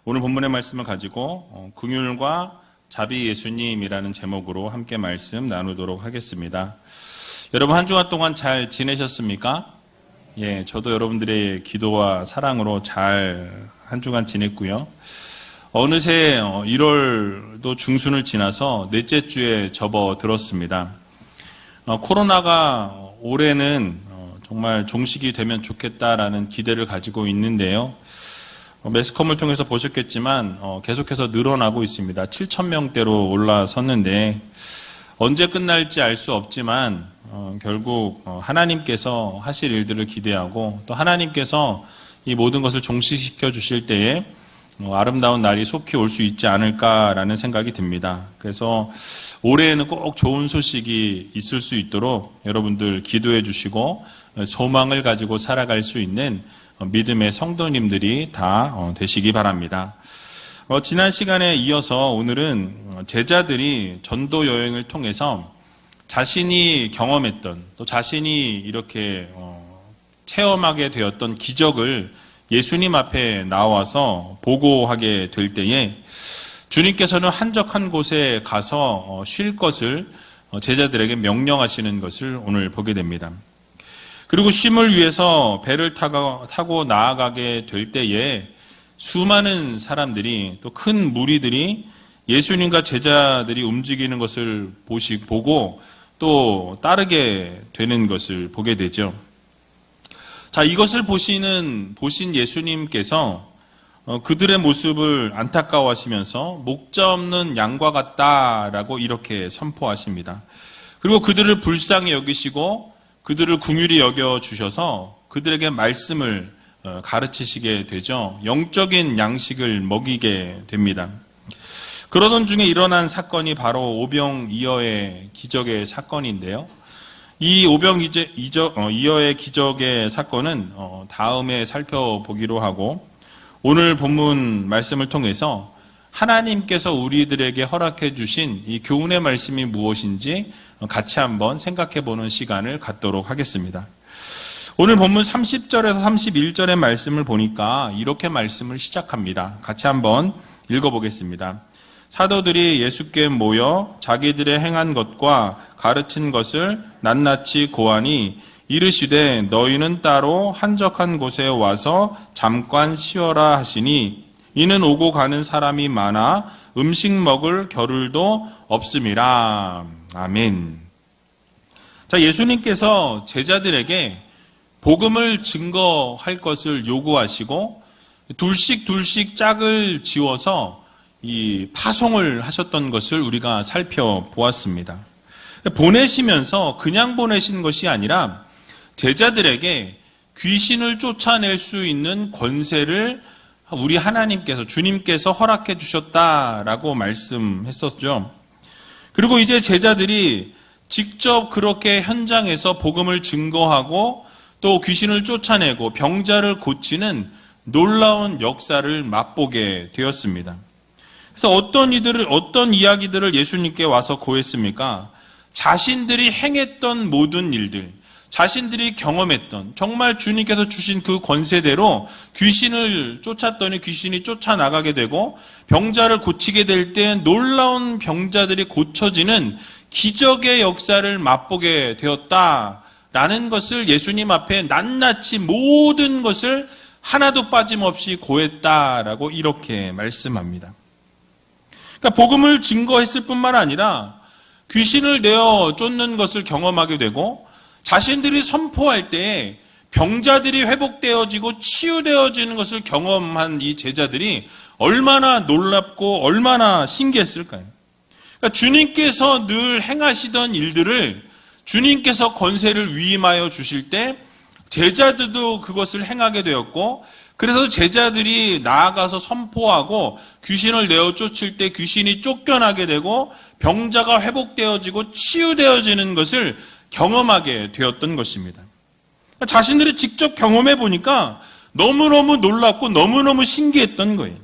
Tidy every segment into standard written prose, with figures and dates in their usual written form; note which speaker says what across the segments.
Speaker 1: 오늘 본문의 말씀을 가지고 긍휼과 자비 예수님이라는 제목으로 함께 말씀 나누도록 하겠습니다. 여러분 한 주간 동안 잘 지내셨습니까? 예, 저도 여러분들의 기도와 사랑으로 잘 한 주간 지냈고요. 어느새 1월도 중순을 지나서 넷째 주에 접어들었습니다. 코로나가 올해는 정말 종식이 되면 좋겠다라는 기대를 가지고 있는데요. 매스컴을 통해서 보셨겠지만 계속해서 늘어나고 있습니다. 7,000명대로 올라섰는데 언제 끝날지 알 수 없지만 결국 하나님께서 하실 일들을 기대하고 또 하나님께서 이 모든 것을 종식시켜 주실 때에 아름다운 날이 속히 올 수 있지 않을까라는 생각이 듭니다. 그래서 올해에는 꼭 좋은 소식이 있을 수 있도록 여러분들 기도해 주시고 소망을 가지고 살아갈 수 있는 믿음의 성도님들이 다 되시기 바랍니다. 지난 시간에 이어서 오늘은 제자들이 전도 여행을 통해서 자신이 경험했던 또 자신이 이렇게 체험하게 되었던 기적을 예수님 앞에 나와서 보고하게 될 때에 주님께서는 한적한 곳에 가서 쉴 것을 제자들에게 명령하시는 것을 오늘 보게 됩니다. 그리고 쉼을 위해서 배를 타고 나아가게 될 때에 수많은 사람들이 또 큰 무리들이 예수님과 제자들이 움직이는 것을 보고 또 따르게 되는 것을 보게 되죠. 자, 이것을 보신 예수님께서 그들의 모습을 안타까워하시면서 목자 없는 양과 같다라고 이렇게 선포하십니다. 그리고 그들을 불쌍히 여기시고 그들을 긍휼히 여겨주셔서 그들에게 말씀을 가르치시게 되죠. 영적인 양식을 먹이게 됩니다. 그러던 중에 일어난 사건이 바로 오병이어의 기적의 사건인데요. 이 오병이어의 기적의 사건은 다음에 살펴보기로 하고 오늘 본문 말씀을 통해서 하나님께서 우리들에게 허락해 주신 이 교훈의 말씀이 무엇인지 같이 한번 생각해 보는 시간을 갖도록 하겠습니다. 오늘 본문 30절에서 31절의 말씀을 보니까 이렇게 말씀을 시작합니다. 같이 한번 읽어보겠습니다. 사도들이 예수께 모여 자기들의 행한 것과 가르친 것을 낱낱이 고하니 이르시되 너희는 따로 한적한 곳에 와서 잠깐 쉬어라 하시니 이는 오고 가는 사람이 많아 음식 먹을 겨를도 없음이라. 아멘. 자, 예수님께서 제자들에게 복음을 증거할 것을 요구하시고 둘씩 짝을 지어서 이 파송을 하셨던 것을 우리가 살펴보았습니다. 보내시면서 그냥 보내신 것이 아니라 제자들에게 귀신을 쫓아낼 수 있는 권세를 우리 하나님께서 주님께서 허락해 주셨다라고 말씀했었죠. 그리고 이제 제자들이 직접 그렇게 현장에서 복음을 증거하고 또 귀신을 쫓아내고 병자를 고치는 놀라운 역사를 맛보게 되었습니다. 그래서 어떤 이야기들을 예수님께 와서 고했습니까? 자신들이 행했던 모든 일들, 자신들이 경험했던 정말 주님께서 주신 그 권세대로 귀신을 쫓았더니 귀신이 쫓아나가게 되고 병자를 고치게 될 때 놀라운 병자들이 고쳐지는 기적의 역사를 맛보게 되었다라는 것을 예수님 앞에 낱낱이 모든 것을 하나도 빠짐없이 고했다라고 이렇게 말씀합니다. 그러니까 복음을 증거했을 뿐만 아니라 귀신을 내어 쫓는 것을 경험하게 되고 자신들이 선포할 때에 병자들이 회복되어지고 치유되어지는 것을 경험한 이 제자들이 얼마나 놀랍고 얼마나 신기했을까요? 그러니까 주님께서 늘 행하시던 일들을 주님께서 권세를 위임하여 주실 때 제자들도 그것을 행하게 되었고 그래서 제자들이 나아가서 선포하고 귀신을 내어 쫓을 때 귀신이 쫓겨나게 되고 병자가 회복되어지고 치유되어지는 것을 경험하게 되었던 것입니다. 자신들이 직접 경험해 보니까 너무너무 놀랍고 너무너무 신기했던 거예요.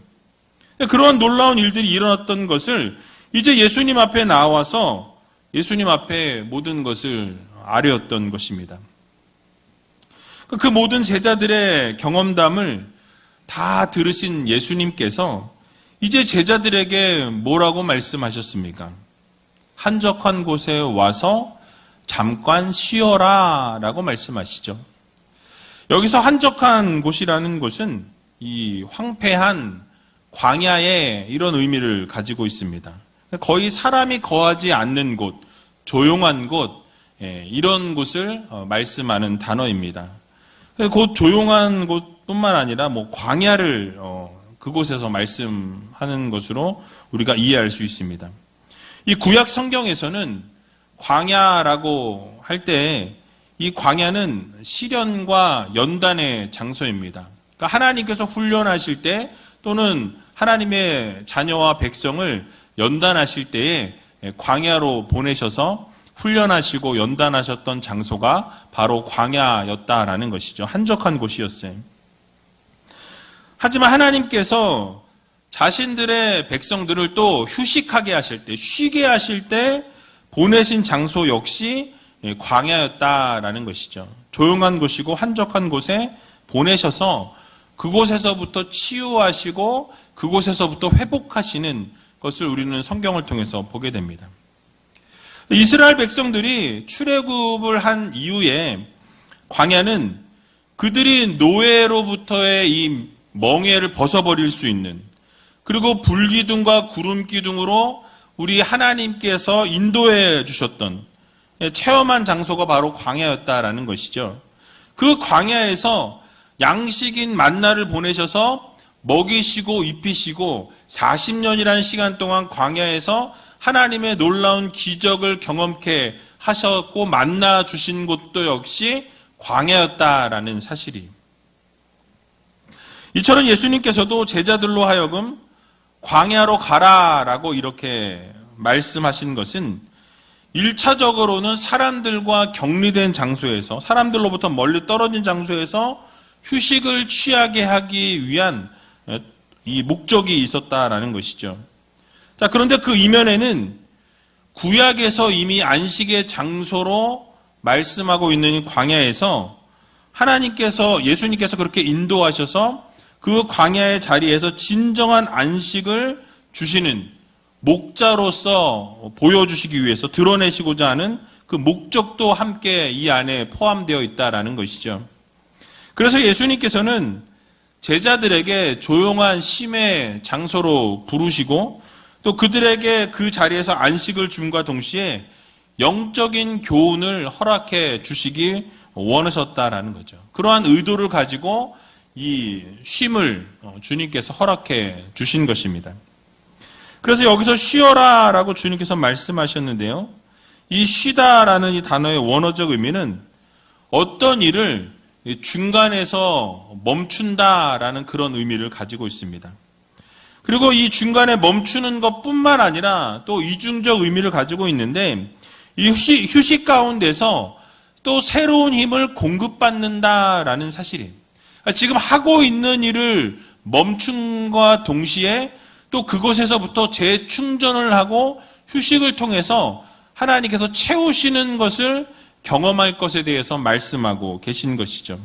Speaker 1: 그러한 놀라운 일들이 일어났던 것을 이제 예수님 앞에 나와서 예수님 앞에 모든 것을 아뢰었던 것입니다. 그 모든 제자들의 경험담을 다 들으신 예수님께서 이제 제자들에게 뭐라고 말씀하셨습니까? 한적한 곳에 와서 잠깐 쉬어라 라고 말씀하시죠. 여기서 한적한 곳이라는 곳은 이 황폐한 광야의 이런 의미를 가지고 있습니다. 거의 사람이 거하지 않는 곳, 조용한 곳, 이런 곳을 말씀하는 단어입니다. 곧 조용한 곳뿐만 아니라 광야를 그곳에서 말씀하는 것으로 우리가 이해할 수 있습니다. 이 구약 성경에서는 광야라고 할 때 이 광야는 시련과 연단의 장소입니다. 그러니까 하나님께서 훈련하실 때 또는 하나님의 자녀와 백성을 연단하실 때에 광야로 보내셔서 훈련하시고 연단하셨던 장소가 바로 광야였다라는 것이죠. 한적한 곳이었어요. 하지만 하나님께서 자신들의 백성들을 또 휴식하게 하실 때, 쉬게 하실 때 보내신 장소 역시 광야였다라는 것이죠. 조용한 곳이고 한적한 곳에 보내셔서 그곳에서부터 치유하시고 그곳에서부터 회복하시는 것을 우리는 성경을 통해서 보게 됩니다. 이스라엘 백성들이 출애굽을 한 이후에 광야는 그들이 노예로부터의 이 멍에를 벗어버릴 수 있는, 그리고 불기둥과 구름기둥으로 우리 하나님께서 인도해 주셨던 체험한 장소가 바로 광야였다라는 것이죠. 그 광야에서 양식인 만나를 보내셔서 먹이시고 입히시고 40년이라는 시간 동안 광야에서 하나님의 놀라운 기적을 경험케 하셨고 만나 주신 곳도 역시 광야였다라는 사실이. 이처럼 예수님께서도 제자들로 하여금 광야로 가라라고 이렇게 말씀하신 것은 1차적으로는 사람들과 격리된 장소에서, 사람들로부터 멀리 떨어진 장소에서 휴식을 취하게 하기 위한 이 목적이 있었다라는 것이죠. 자, 그런데 그 이면에는 구약에서 이미 안식의 장소로 말씀하고 있는 광야에서 하나님께서, 예수님께서 그렇게 인도하셔서 그 광야의 자리에서 진정한 안식을 주시는 목자로서 보여주시기 위해서 드러내시고자 하는 그 목적도 함께 이 안에 포함되어 있다라는 것이죠. 그래서 예수님께서는 제자들에게 조용한 쉼의 장소로 부르시고 또 그들에게 그 자리에서 안식을 줌과 동시에 영적인 교훈을 허락해 주시기 원하셨다라는 거죠. 그러한 의도를 가지고 이 쉼을 주님께서 허락해 주신 것입니다. 그래서 여기서 쉬어라 라고 주님께서 말씀하셨는데요. 이 쉬다라는 이 단어의 원어적 의미는 어떤 일을 중간에서 멈춘다라는 그런 의미를 가지고 있습니다. 그리고 이 중간에 멈추는 것뿐만 아니라 또 이중적 의미를 가지고 있는데 이 휴식 가운데서 또 새로운 힘을 공급받는다라는 사실이에요. 지금 하고 있는 일을 멈춤과 동시에 또 그곳에서부터 재충전을 하고 휴식을 통해서 하나님께서 채우시는 것을 경험할 것에 대해서 말씀하고 계신 것이죠.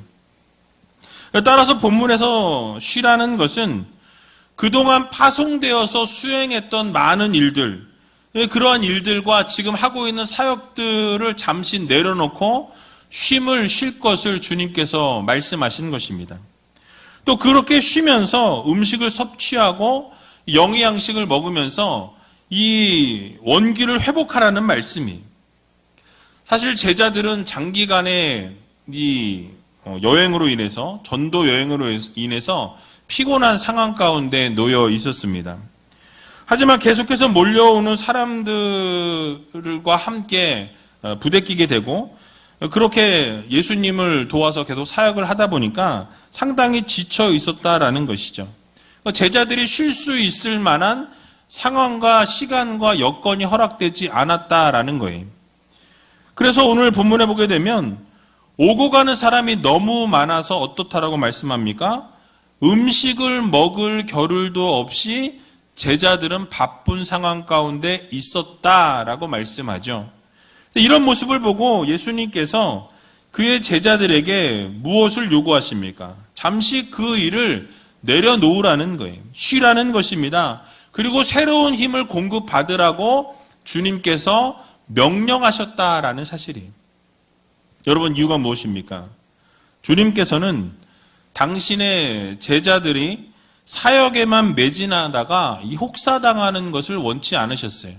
Speaker 1: 따라서 본문에서 쉬라는 것은 그동안 파송되어서 수행했던 많은 일들, 그러한 일들과 지금 하고 있는 사역들을 잠시 내려놓고 쉼을 쉴 것을 주님께서 말씀하신 것입니다. 또 그렇게 쉬면서 음식을 섭취하고 영양식을 먹으면서 이 원기를 회복하라는 말씀이. 사실 제자들은 장기간의 이 여행으로 인해서, 전도 여행으로 인해서 피곤한 상황 가운데 놓여 있었습니다. 하지만 계속해서 몰려오는 사람들과 함께 부대끼게 되고 그렇게 예수님을 도와서 계속 사역을 하다 보니까 상당히 지쳐 있었다라는 것이죠. 제자들이 쉴 수 있을 만한 상황과 시간과 여건이 허락되지 않았다라는 거예요. 그래서 오늘 본문에 보게 되면 오고 가는 사람이 너무 많아서 어떻다라고 말씀합니까? 음식을 먹을 겨를도 없이 제자들은 바쁜 상황 가운데 있었다라고 말씀하죠. 이런 모습을 보고 예수님께서 그의 제자들에게 무엇을 요구하십니까? 잠시 그 일을 내려놓으라는 거예요. 쉬라는 것입니다. 그리고 새로운 힘을 공급받으라고 주님께서 명령하셨다라는 사실이에요. 여러분, 이유가 무엇입니까? 주님께서는 당신의 제자들이 사역에만 매진하다가 이 혹사당하는 것을 원치 않으셨어요.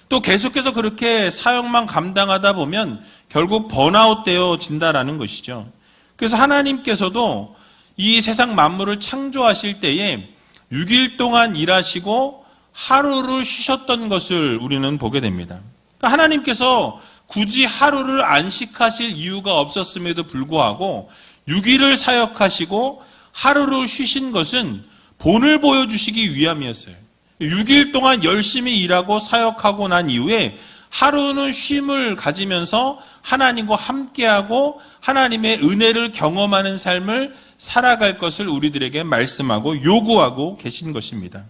Speaker 1: 또 계속해서 그렇게 사역만 감당하다 보면 결국 번아웃 되어진다라는 것이죠. 그래서 하나님께서도 이 세상 만물을 창조하실 때에 6일 동안 일하시고 하루를 쉬셨던 것을 우리는 보게 됩니다. 그러니까 하나님께서 굳이 하루를 안식하실 이유가 없었음에도 불구하고 6일을 사역하시고 하루를 쉬신 것은 본을 보여주시기 위함이었어요. 6일 동안 열심히 일하고 사역하고 난 이후에 하루는 쉼을 가지면서 하나님과 함께하고 하나님의 은혜를 경험하는 삶을 살아갈 것을 우리들에게 말씀하고 요구하고 계신 것입니다.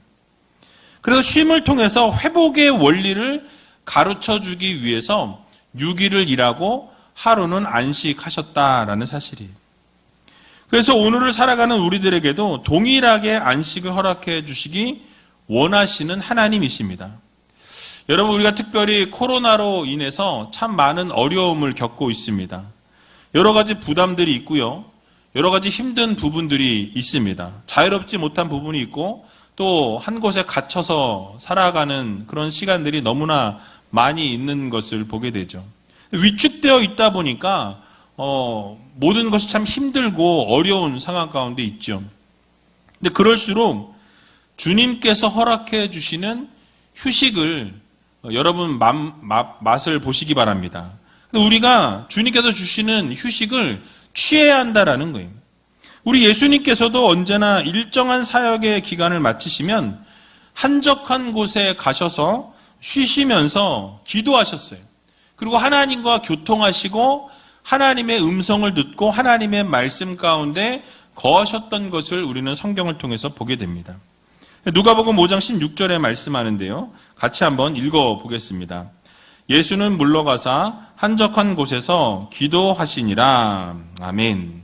Speaker 1: 그래서 쉼을 통해서 회복의 원리를 가르쳐주기 위해서 6일을 일하고 하루는 안식하셨다라는 사실이에요. 그래서 오늘을 살아가는 우리들에게도 동일하게 안식을 허락해 주시기 원하시는 하나님이십니다. 여러분, 우리가 특별히 코로나로 인해서 참 많은 어려움을 겪고 있습니다. 여러 가지 부담들이 있고요. 여러 가지 힘든 부분들이 있습니다. 자유롭지 못한 부분이 있고 또 한 곳에 갇혀서 살아가는 그런 시간들이 너무나 많이 있는 것을 보게 되죠. 위축되어 있다 보니까 모든 것이 참 힘들고 어려운 상황 가운데 있죠. 근데 그럴수록 주님께서 허락해 주시는 휴식을 여러분 맛을 보시기 바랍니다. 우리가 주님께서 주시는 휴식을 취해야 한다라는 거예요. 우리 예수님께서도 언제나 일정한 사역의 기간을 마치시면 한적한 곳에 가셔서 쉬시면서 기도하셨어요. 그리고 하나님과 교통하시고 하나님의 음성을 듣고 하나님의 말씀 가운데 거하셨던 것을 우리는 성경을 통해서 보게 됩니다. 누가복음 5장 16절에 말씀하는데요. 같이 한번 읽어보겠습니다. 예수는 물러가사 한적한 곳에서 기도하시니라. 아멘.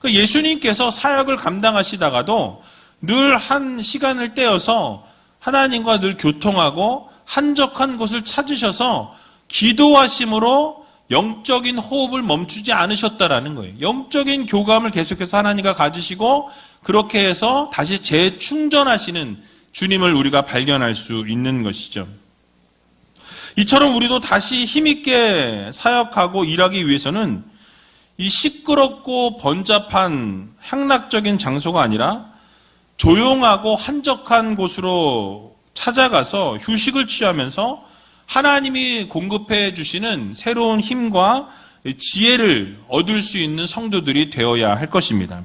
Speaker 1: 예수님께서 사역을 감당하시다가도 늘 한 시간을 떼어서 하나님과 늘 교통하고 한적한 곳을 찾으셔서 기도하심으로 영적인 호흡을 멈추지 않으셨다라는 거예요. 영적인 교감을 계속해서 하나님과 가지시고 그렇게 해서 다시 재충전하시는 주님을 우리가 발견할 수 있는 것이죠. 이처럼 우리도 다시 힘있게 사역하고 일하기 위해서는 이 시끄럽고 번잡한 향락적인 장소가 아니라 조용하고 한적한 곳으로 찾아가서 휴식을 취하면서 하나님이 공급해 주시는 새로운 힘과 지혜를 얻을 수 있는 성도들이 되어야 할 것입니다.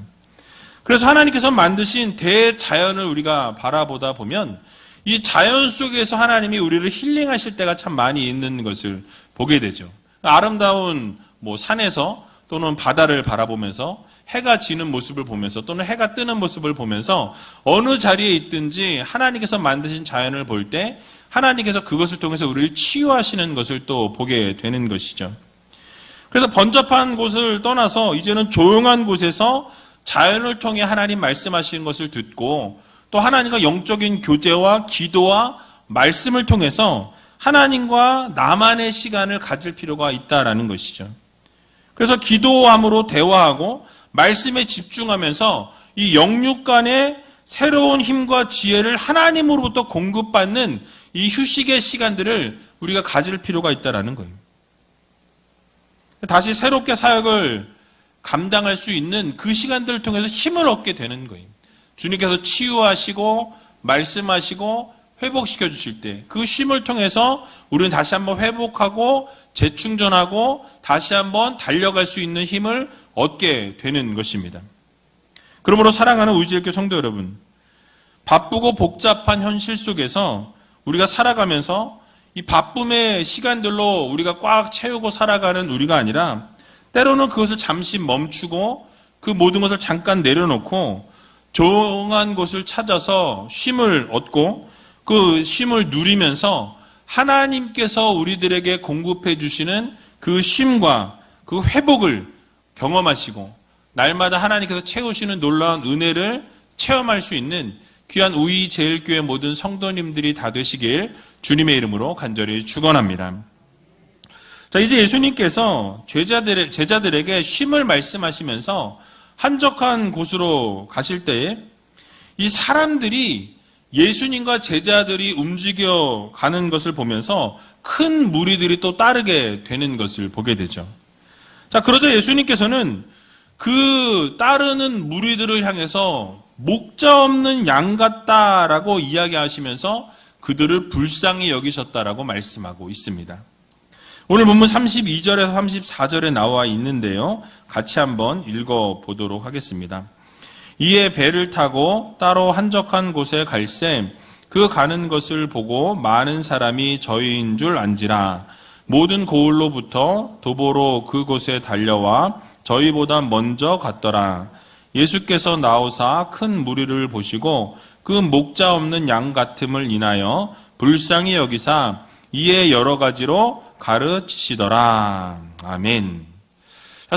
Speaker 1: 그래서 하나님께서 만드신 대자연을 우리가 바라보다 보면 이 자연 속에서 하나님이 우리를 힐링하실 때가 참 많이 있는 것을 보게 되죠. 아름다운 산에서 또는 바다를 바라보면서 해가 지는 모습을 보면서 또는 해가 뜨는 모습을 보면서 어느 자리에 있든지 하나님께서 만드신 자연을 볼 때 하나님께서 그것을 통해서 우리를 치유하시는 것을 또 보게 되는 것이죠. 그래서 번잡한 곳을 떠나서 이제는 조용한 곳에서 자연을 통해 하나님 말씀하시는 것을 듣고 또 하나님과 영적인 교제와 기도와 말씀을 통해서 하나님과 나만의 시간을 가질 필요가 있다라는 것이죠. 그래서 기도함으로 대화하고 말씀에 집중하면서 이 영육 간의 새로운 힘과 지혜를 하나님으로부터 공급받는 이 휴식의 시간들을 우리가 가질 필요가 있다는 거예요. 다시 새롭게 사역을 감당할 수 있는 그 시간들을 통해서 힘을 얻게 되는 거예요. 주님께서 치유하시고 말씀하시고 회복시켜 주실 때 그 쉼을 통해서 우리는 다시 한번 회복하고 재충전하고 다시 한번 달려갈 수 있는 힘을 얻게 되는 것입니다. 그러므로 사랑하는 우리지엘교 성도 여러분, 바쁘고 복잡한 현실 속에서 우리가 살아가면서 이 바쁨의 시간들로 우리가 꽉 채우고 살아가는 우리가 아니라 때로는 그것을 잠시 멈추고 그 모든 것을 잠깐 내려놓고 조용한 곳을 찾아서 쉼을 얻고 그 쉼을 누리면서 하나님께서 우리들에게 공급해 주시는 그 쉼과 그 회복을 경험하시고 날마다 하나님께서 채우시는 놀라운 은혜를 체험할 수 있는 귀한 우이 제일교회 모든 성도님들이 다 되시길 주님의 이름으로 간절히 축원합니다. 자, 이제 예수님께서 제자들에게 쉼을 말씀하시면서 한적한 곳으로 가실 때에 이 사람들이 예수님과 제자들이 움직여 가는 것을 보면서 큰 무리들이 또 따르게 되는 것을 보게 되죠. 자, 그러자 예수님께서는 그 따르는 무리들을 향해서 목자 없는 양 같다라고 이야기하시면서 그들을 불쌍히 여기셨다라고 말씀하고 있습니다. 오늘 본문 32절에서 34절에 나와 있는데요. 같이 한번 읽어보도록 하겠습니다. 이에 배를 타고 따로 한적한 곳에 갈새 그 가는 것을 보고 많은 사람이 저희인 줄 안지라. 모든 고을로부터 도보로 그곳에 달려와 저희보다 먼저 갔더라. 예수께서 나오사 큰 무리를 보시고 그 목자 없는 양 같음을 인하여 불쌍히 여기사 이에 여러 가지로 가르치시더라. 아멘.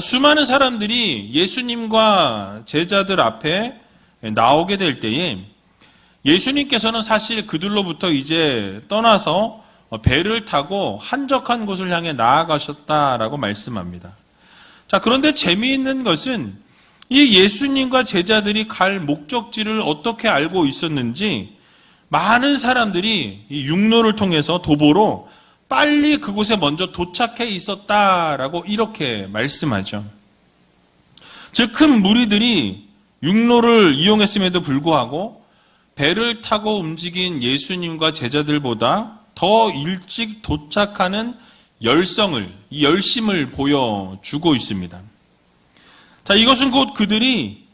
Speaker 1: 수많은 사람들이 예수님과 제자들 앞에 나오게 될 때에 예수님께서는 사실 그들로부터 이제 떠나서 배를 타고 한적한 곳을 향해 나아가셨다라고 말씀합니다. 자, 그런데 재미있는 것은 이 예수님과 제자들이 갈 목적지를 어떻게 알고 있었는지 많은 사람들이 이 육로를 통해서 도보로 빨리 그곳에 먼저 도착해 있었다라고 이렇게 말씀하죠. 즉, 큰 무리들이 육로를 이용했음에도 불구하고 배를 타고 움직인 예수님과 제자들보다 더 일찍 도착하는 이 열심을 보여주고 있습니다. 자, 이것은 곧 그들이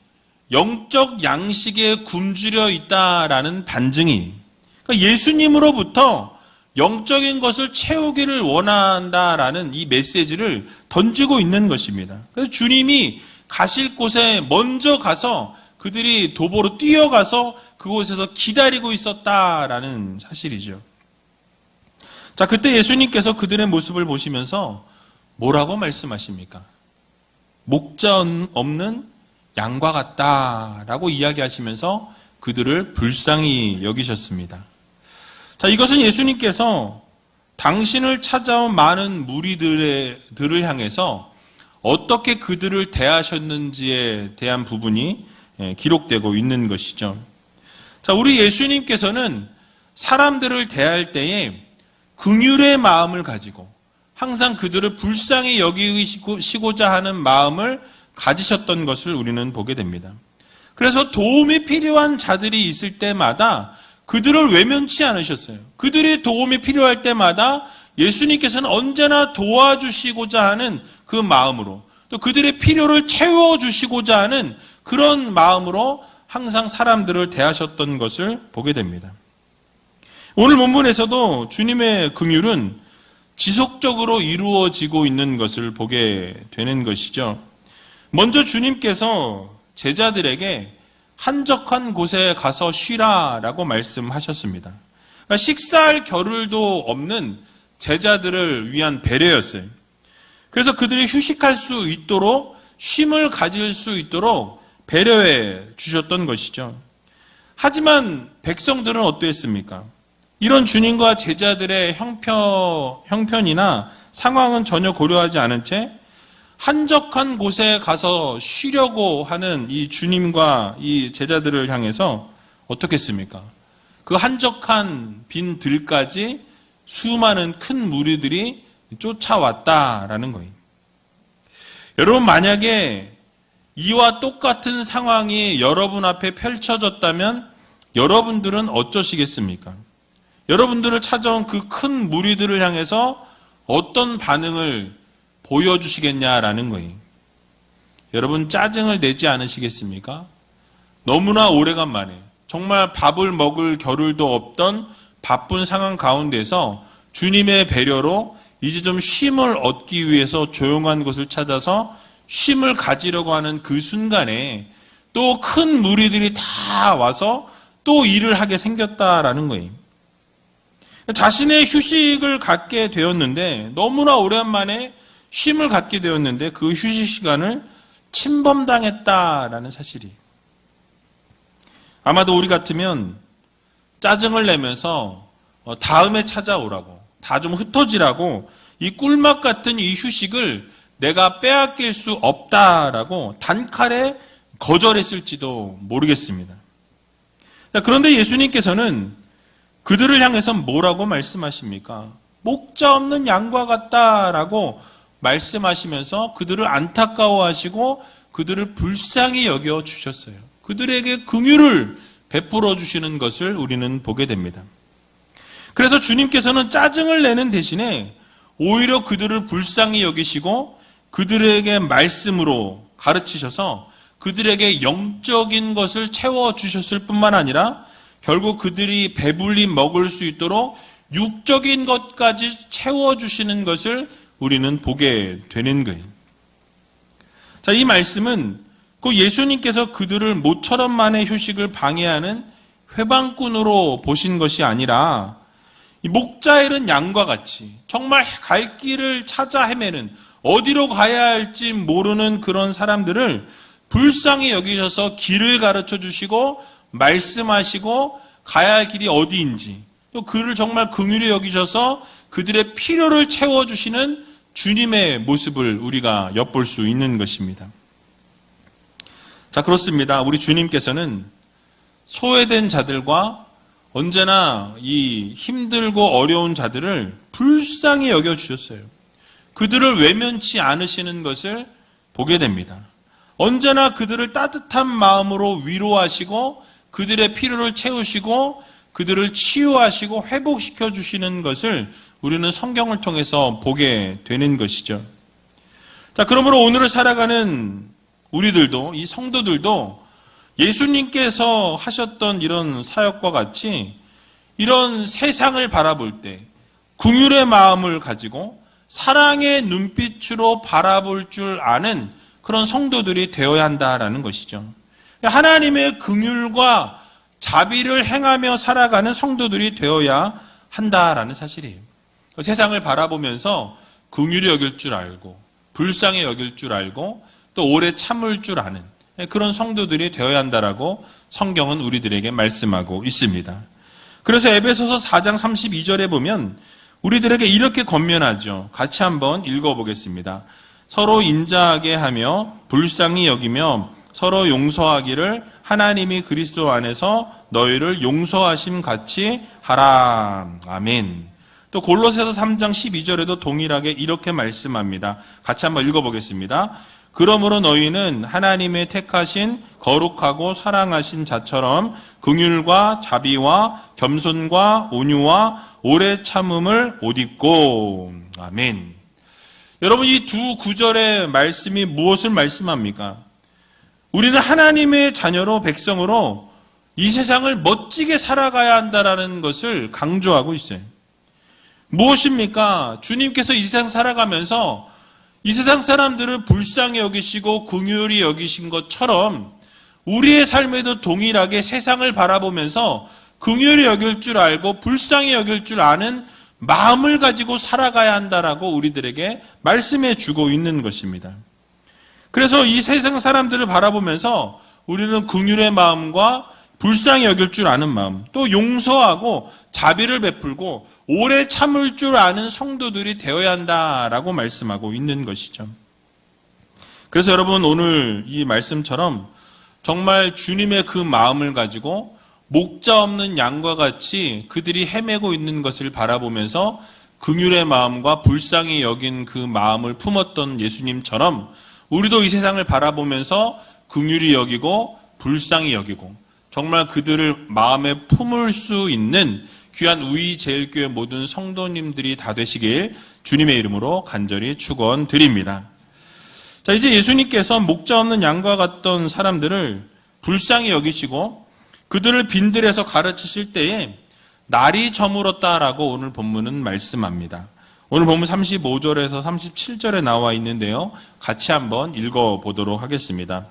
Speaker 1: 영적 양식에 굶주려 있다라는 반증이, 그러니까 예수님으로부터 영적인 것을 채우기를 원한다라는 이 메시지를 던지고 있는 것입니다. 그래서 주님이 가실 곳에 먼저 가서 그들이 도보로 뛰어가서 그곳에서 기다리고 있었다라는 사실이죠. 자, 그때 예수님께서 그들의 모습을 보시면서 뭐라고 말씀하십니까? 목자 없는 양과 같다라고 이야기하시면서 그들을 불쌍히 여기셨습니다. 자, 이것은 예수님께서 당신을 찾아온 많은 무리들을 향해서 어떻게 그들을 대하셨는지에 대한 부분이 기록되고 있는 것이죠. 자, 우리 예수님께서는 사람들을 대할 때에 긍휼의 마음을 가지고 항상 그들을 불쌍히 여기시고자 하는 마음을 가지셨던 것을 우리는 보게 됩니다. 그래서 도움이 필요한 자들이 있을 때마다 그들을 외면치 않으셨어요. 그들이 도움이 필요할 때마다 예수님께서는 언제나 도와주시고자 하는 그 마음으로, 또 그들의 필요를 채워주시고자 하는 그런 마음으로 항상 사람들을 대하셨던 것을 보게 됩니다. 오늘 본문에서도 주님의 긍휼은 지속적으로 이루어지고 있는 것을 보게 되는 것이죠. 먼저 주님께서 제자들에게 한적한 곳에 가서 쉬라라고 말씀하셨습니다. 그러니까 식사할 겨를도 없는 제자들을 위한 배려였어요. 그래서 그들이 휴식할 수 있도록, 쉼을 가질 수 있도록 배려해 주셨던 것이죠. 하지만 백성들은 어떠했습니까? 이런 주님과 제자들의 형편이나 상황은 전혀 고려하지 않은 채 한적한 곳에 가서 쉬려고 하는 이 주님과 이 제자들을 향해서 어떻게 했습니까? 그 한적한 빈 들까지 수많은 큰 무리들이 쫓아왔다라는 거예요. 여러분, 만약에 이와 똑같은 상황이 여러분 앞에 펼쳐졌다면 여러분들은 어쩌시겠습니까? 여러분들을 찾아온 그 큰 무리들을 향해서 어떤 반응을 보여주시겠냐라는 거예요. 여러분, 짜증을 내지 않으시겠습니까? 너무나 오래간만에 정말 밥을 먹을 겨를도 없던 바쁜 상황 가운데서 주님의 배려로 이제 좀 쉼을 얻기 위해서 조용한 곳을 찾아서 쉼을 가지려고 하는 그 순간에 또 큰 무리들이 다 와서 또 일을 하게 생겼다라는 거예요. 자신의 휴식을 갖게 되었는데, 너무나 오랜만에 쉼을 갖게 되었는데 그 휴식 시간을 침범당했다라는 사실이. 아마도 우리 같으면 짜증을 내면서 다음에 찾아오라고, 다 좀 흩어지라고 이 꿀맛 같은 이 휴식을 내가 빼앗길 수 없다라고 단칼에 거절했을지도 모르겠습니다. 그런데 예수님께서는 그들을 향해서 뭐라고 말씀하십니까? 목자 없는 양과 같다라고 말씀하시면서 그들을 안타까워하시고 그들을 불쌍히 여겨 주셨어요. 그들에게 긍휼을 베풀어 주시는 것을 우리는 보게 됩니다. 그래서 주님께서는 짜증을 내는 대신에 오히려 그들을 불쌍히 여기시고 그들에게 말씀으로 가르치셔서 그들에게 영적인 것을 채워주셨을 뿐만 아니라 결국 그들이 배불리 먹을 수 있도록 육적인 것까지 채워주시는 것을 우리는 보게 되는 거예요. 자, 이 말씀은 그 예수님께서 그들을 모처럼만의 휴식을 방해하는 회방꾼으로 보신 것이 아니라 이 목자 잃은 양과 같이 정말 갈 길을 찾아 헤매는, 어디로 가야 할지 모르는 그런 사람들을 불쌍히 여기셔서 길을 가르쳐 주시고 말씀하시고 가야 할 길이 어디인지, 또 그를 정말 긍휼히 여기셔서 그들의 필요를 채워주시는 주님의 모습을 우리가 엿볼 수 있는 것입니다. 자, 그렇습니다. 우리 주님께서는 소외된 자들과 언제나 이 힘들고 어려운 자들을 불쌍히 여겨주셨어요. 그들을 외면치 않으시는 것을 보게 됩니다. 언제나 그들을 따뜻한 마음으로 위로하시고 그들의 필요를 채우시고 그들을 치유하시고 회복시켜 주시는 것을 우리는 성경을 통해서 보게 되는 것이죠. 자, 그러므로 오늘을 살아가는 우리들도, 이 성도들도 예수님께서 하셨던 이런 사역과 같이 이런 세상을 바라볼 때 긍휼의 마음을 가지고 사랑의 눈빛으로 바라볼 줄 아는 그런 성도들이 되어야 한다라는 것이죠. 하나님의 긍휼과 자비를 행하며 살아가는 성도들이 되어야 한다라는 사실이에요. 세상을 바라보면서 긍휼히 여길 줄 알고 불쌍히 여길 줄 알고 또 오래 참을 줄 아는 그런 성도들이 되어야 한다라고 성경은 우리들에게 말씀하고 있습니다. 그래서 에베소서 4장 32절에 보면 우리들에게 이렇게 권면하죠. 같이 한번 읽어보겠습니다. 서로 인자하게 하며 불쌍히 여기며 서로 용서하기를 하나님이 그리스도 안에서 너희를 용서하심 같이 하라. 아멘. 또 골로새서 3장 12절에도 동일하게 이렇게 말씀합니다. 같이 한번 읽어보겠습니다. 그러므로 너희는 하나님의 택하신 거룩하고 사랑하신 자처럼 긍휼과 자비와 겸손과 온유와 오래 참음을 옷 입고. 아멘. 여러분, 이 두 구절의 말씀이 무엇을 말씀합니까? 우리는 하나님의 자녀로 백성으로 이 세상을 멋지게 살아가야 한다는 것을 강조하고 있어요. 무엇입니까? 주님께서 이 세상 살아가면서 이 세상 사람들을 불쌍히 여기시고 긍휼히 여기신 것처럼 우리의 삶에도 동일하게 세상을 바라보면서 긍휼히 여길 줄 알고 불쌍히 여길 줄 아는 마음을 가지고 살아가야 한다라고 우리들에게 말씀해 주고 있는 것입니다. 그래서 이 세상 사람들을 바라보면서 우리는 긍휼의 마음과 불쌍히 여길 줄 아는 마음, 또 용서하고 자비를 베풀고 오래 참을 줄 아는 성도들이 되어야 한다라고 말씀하고 있는 것이죠. 그래서 여러분, 오늘 이 말씀처럼 정말 주님의 그 마음을 가지고 목자 없는 양과 같이 그들이 헤매고 있는 것을 바라보면서 긍휼의 마음과 불쌍히 여긴 그 마음을 품었던 예수님처럼 우리도 이 세상을 바라보면서 긍휼히 여기고 불쌍히 여기고 정말 그들을 마음에 품을 수 있는 귀한 우이제일교회 모든 성도님들이 다 되시길 주님의 이름으로 간절히 축원드립니다. 자, 이제 예수님께서 목자 없는 양과 같던 사람들을 불쌍히 여기시고 그들을 빈들에서 가르치실 때에 날이 저물었다라고 오늘 본문은 말씀합니다. 오늘 본문 35절에서 37절에 나와 있는데요. 같이 한번 읽어보도록 하겠습니다.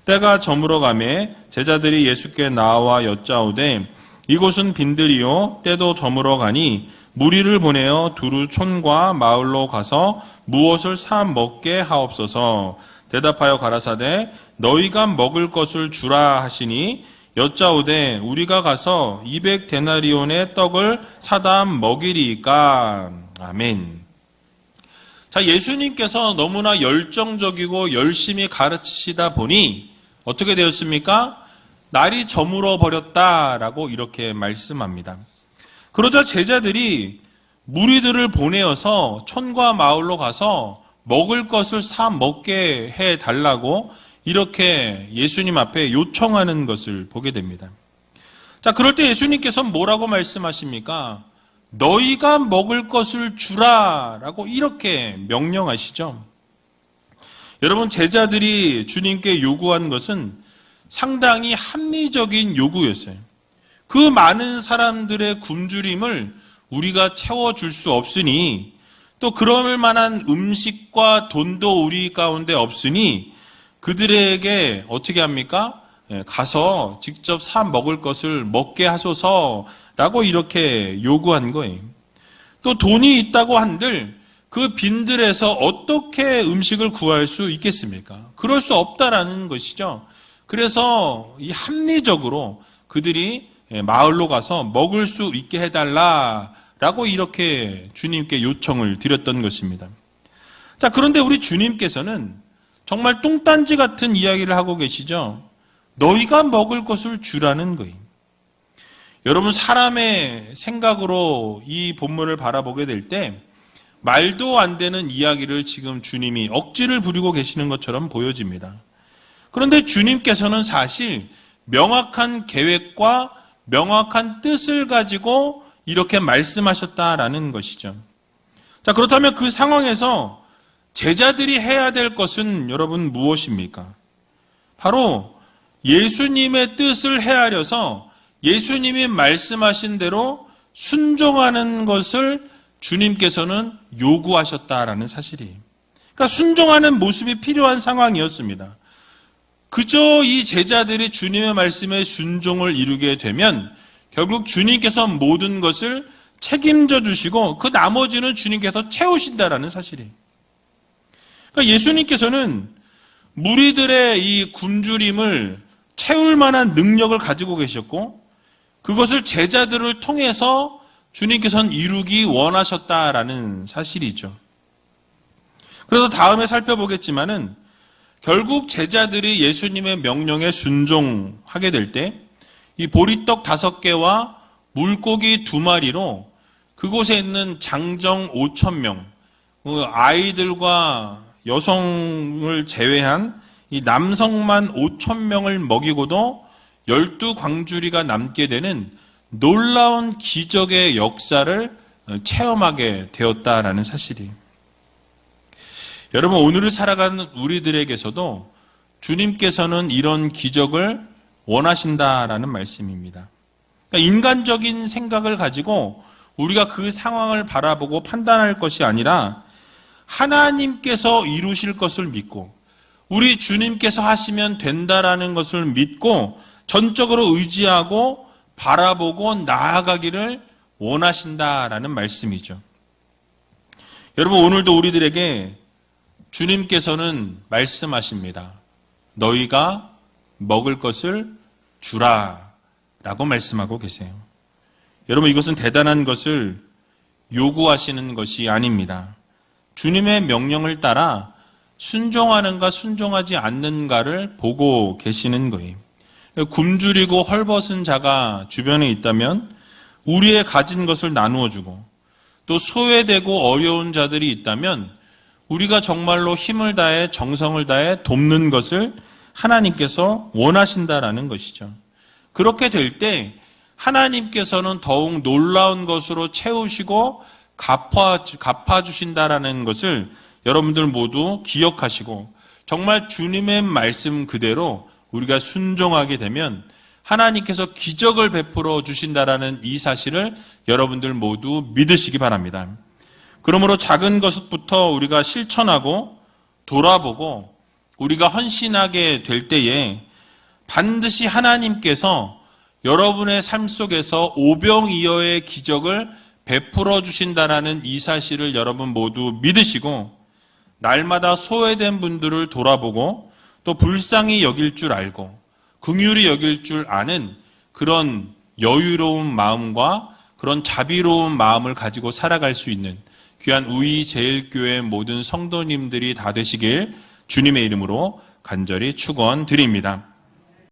Speaker 1: 때가 저물어가매 제자들이 예수께 나와 여짜오되 이곳은 빈들이요 때도 저물어가니 무리를 보내어 두루 촌과 마을로 가서 무엇을 사 먹게 하옵소서. 대답하여 가라사대 너희가 먹을 것을 주라 하시니 여짜오되 우리가 가서 200데나리온의 떡을 사다 먹이리이까. 아멘. 자, 예수님께서 너무나 열정적이고 열심히 가르치시다 보니 어떻게 되었습니까? 날이 저물어 버렸다라고 이렇게 말씀합니다. 그러자 제자들이 무리들을 보내어서 촌과 마을로 가서 먹을 것을 사 먹게 해달라고 이렇게 예수님 앞에 요청하는 것을 보게 됩니다. 자, 그럴 때 예수님께서 뭐라고 말씀하십니까? 너희가 먹을 것을 주라라고 이렇게 명령하시죠. 여러분, 제자들이 주님께 요구한 것은 상당히 합리적인 요구였어요. 그 많은 사람들의 굶주림을 우리가 채워줄 수 없으니, 또 그럴 만한 음식과 돈도 우리 가운데 없으니 그들에게 어떻게 합니까? 가서 직접 사 먹을 것을 먹게 하소서라고 이렇게 요구한 거예요. 또 돈이 있다고 한들 그 빈들에서 어떻게 음식을 구할 수 있겠습니까? 그럴 수 없다라는 것이죠. 그래서 이 합리적으로 그들이 마을로 가서 먹을 수 있게 해달라라고 이렇게 주님께 요청을 드렸던 것입니다. 자, 그런데 우리 주님께서는 정말 뚱딴지 같은 이야기를 하고 계시죠. 너희가 먹을 것을 주라는 거예요. 여러분, 사람의 생각으로 이 본문을 바라보게 될 때 말도 안 되는 이야기를 지금 주님이 억지를 부리고 계시는 것처럼 보여집니다. 그런데 주님께서는 사실 명확한 계획과 명확한 뜻을 가지고 이렇게 말씀하셨다라는 것이죠. 자, 그렇다면 그 상황에서 제자들이 해야 될 것은 여러분 무엇입니까? 바로 예수님의 뜻을 헤아려서 예수님이 말씀하신 대로 순종하는 것을 주님께서는 요구하셨다라는 사실이에요. 그러니까 순종하는 모습이 필요한 상황이었습니다. 그저 이 제자들이 주님의 말씀에 순종을 이루게 되면 결국 주님께서 모든 것을 책임져 주시고 그 나머지는 주님께서 채우신다라는 사실이에요. 그러니까 예수님께서는 무리들의 이 굶주림을 채울 만한 능력을 가지고 계셨고 그것을 제자들을 통해서 주님께서는 이루기 원하셨다라는 사실이죠. 그래서 다음에 살펴보겠지만은 결국 제자들이 예수님의 명령에 순종하게 될 때 이 보리떡 5개와 물고기 2마리로 그곳에 있는 장정 5,000명, 아이들과 여성을 제외한 이 남성만 5,000명을 먹이고도 12광주리가 남게 되는 놀라운 기적의 역사를 체험하게 되었다라는 사실이에요. 여러분, 오늘을 살아가는 우리들에게서도 주님께서는 이런 기적을 원하신다라는 말씀입니다. 그러니까 인간적인 생각을 가지고 우리가 그 상황을 바라보고 판단할 것이 아니라 하나님께서 이루실 것을 믿고 우리 주님께서 하시면 된다라는 것을 믿고 전적으로 의지하고 바라보고 나아가기를 원하신다라는 말씀이죠. 여러분, 오늘도 우리들에게 주님께서는 말씀하십니다. 너희가 먹을 것을 주라 라고 말씀하고 계세요. 여러분, 이것은 대단한 것을 요구하시는 것이 아닙니다. 주님의 명령을 따라 순종하는가 순종하지 않는가를 보고 계시는 거예요. 굶주리고 헐벗은 자가 주변에 있다면 우리의 가진 것을 나누어 주고 또 소외되고 어려운 자들이 있다면 우리가 정말로 힘을 다해 정성을 다해 돕는 것을 하나님께서 원하신다라는 것이죠. 그렇게 될 때 하나님께서는 더욱 놀라운 것으로 채우시고 갚아주신다라는 것을 여러분들 모두 기억하시고 정말 주님의 말씀 그대로 우리가 순종하게 되면 하나님께서 기적을 베풀어 주신다라는 이 사실을 여러분들 모두 믿으시기 바랍니다. 그러므로 작은 것부터 우리가 실천하고 돌아보고 우리가 헌신하게 될 때에 반드시 하나님께서 여러분의 삶 속에서 오병이어의 기적을 베풀어 주신다라는 이 사실을 여러분 모두 믿으시고 날마다 소외된 분들을 돌아보고 또 불쌍히 여길 줄 알고 긍휼히 여길 줄 아는 그런 여유로운 마음과 그런 자비로운 마음을 가지고 살아갈 수 있는 귀한 우이제일교회 모든 성도님들이 다 되시길 주님의 이름으로 간절히 축원드립니다.